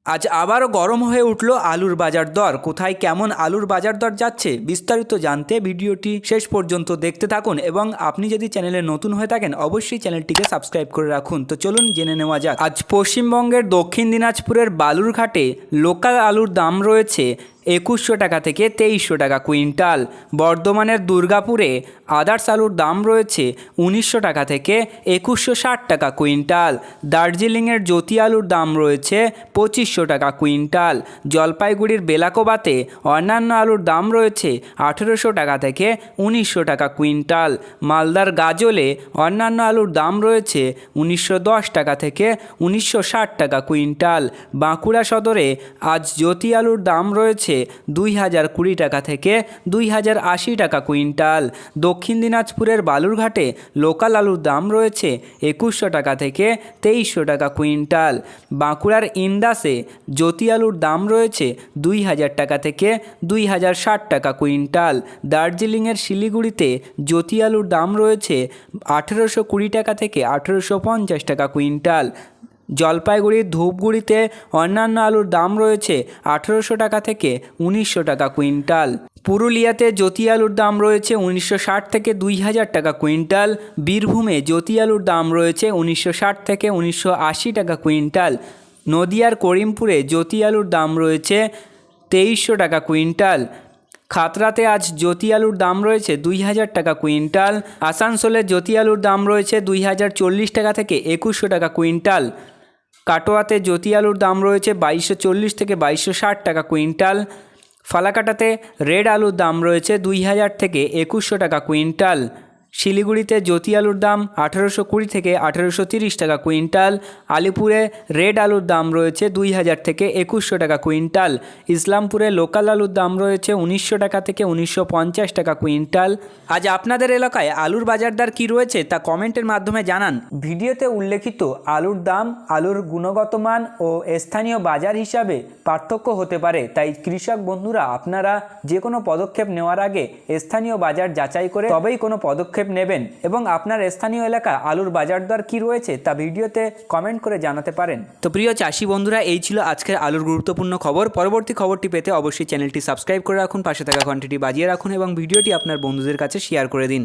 আজ আবারও গরম হয়ে উঠল আলুর বাজার দর। কোথায় কেমন আলুর বাজার দর যাচ্ছে বিস্তারিত জানতে ভিডিওটি শেষ পর্যন্ত দেখতে থাকুন এবং আপনি যদি চ্যানেলে নতুন হয়ে থাকেন অবশ্যই চ্যানেলটিকে সাবস্ক্রাইব করে রাখুন। তো চলুন জেনে নেওয়া যাক। আজ পশ্চিমবঙ্গের দক্ষিণ দিনাজপুরের বালুরঘাটে লোকাল আলুর দাম রয়েছে 2100 টাকা থেকে 2300 টাকা কুইন্টাল। বর্ধমানের দুর্গাপুরে আদার্স আলুর দাম রয়েছে 1900 টাকা থেকে 2160 টাকা কুইন্টাল। দার্জিলিংয়ের জ্যোতি আলুর দাম রয়েছে 2500 টাকা কুইন্টাল। জলপাইগুড়ির বেলাকোবাতে অন্যান্য আলুর দাম রয়েছে 1800 টাকা থেকে 1900 টাকা কুইন্টাল। মালদার গাজলে অন্যান্য আলুর দাম রয়েছে 1910 টাকা থেকে 1960 টাকা কুইন্টাল। বাঁকুড়া সদরে আজ জ্যোতি আলুর দাম রয়েছে 2020 টাকা থেকে 2080 টাকা কুইন্টাল। দক্ষিণ দিনাজপুরের বালুরঘাটে লোকাল আলুর দাম রয়েছে 2100 টাকা থেকে 2300 টাকা কুইন্টাল। বাঁকুড়ার ইন্দাসে জ্যোতি আলুর দাম রয়েছে 2000 টাকা থেকে 2060 টাকা কুইন্টাল। দার্জিলিংয়ের শিলিগুড়িতে জ্যোতি আলুর দাম রয়েছে 1820 টাকা থেকে 1850 টাকা কুইন্টাল। জলপাইগুড়ির ধূপগুড়িতে অন্যান্য আলুর দাম রয়েছে 1800 টাকা থেকে 1900 টাকা কুইন্টাল। পুরুলিয়াতে জ্যোতি আলুর দাম রয়েছে 1960 থেকে 2000 টাকা কুইন্টাল। বীরভূমে জ্যোতি আলুর দাম রয়েছে 1960 থেকে 1980 টাকা কুইন্টাল। নদিয়ার করিমপুরে জ্যোতি আলুর দাম রয়েছে 2300 টাকা কুইন্টাল। খাতড়াতে আজ জ্যোতি আলুর দাম রয়েছে 2000 টাকা কুইন্টাল। আসানসোলে জ্যোতি আলুর দাম রয়েছে 2040 টাকা থেকে 2100 টাকা কুইন্টাল। কাটোয়াতে জ্যোতি আলুর দাম রয়েছে 2240 থেকে 2260 টাকা কুইন্টাল। ফালাকাটাতে রেড আলুর দাম রয়েছে 2000 থেকে 2100 টাকা কুইন্টাল। শিলিগুড়িতে জ্যোতি আলুর দাম 1820 থেকে 1830 টাকা কুইন্টাল। আলিপুরে রেড আলুর দাম রয়েছে 2000 থেকে 2100 টাকা কুইন্টাল। ইসলামপুরে লোকাল আলুর দাম রয়েছে 1900 টাকা থেকে 1950 টাকা কুইন্টাল। আজ আপনাদের এলাকায় আলুর বাজার দর কী রয়েছে তা কমেন্টের মাধ্যমে জানান। ভিডিওতে উল্লেখিত আলুর দাম আলুর গুণগত মান ও স্থানীয় বাজার হিসাবে পার্থক্য হতে পারে, তাই কৃষক বন্ধুরা আপনারা যে কোনো পদক্ষেপ নেওয়ার আগে স্থানীয় বাজার যাচাই করে তবেই কোনো পদক্ষেপ নেবেন এবং আপনার স্থানীয় এলাকা আলুর বাজার দর কী রয়েছে তা ভিডিওতে কমেন্ট করে জানাতে পারেন। তো প্রিয় চাষি বন্ধুরা, এই ছিল আজকের আলুর গুরুত্বপূর্ণ খবর। পরবর্তী খবরটি পেতে অবশ্যই চ্যানেলটি সাবস্ক্রাইব করে রাখুন, পাশে থাকা ঘন্টিটি বাজিয়ে রাখুন এবং ভিডিওটি আপনার বন্ধুদের কাছে শেয়ার করে দিন।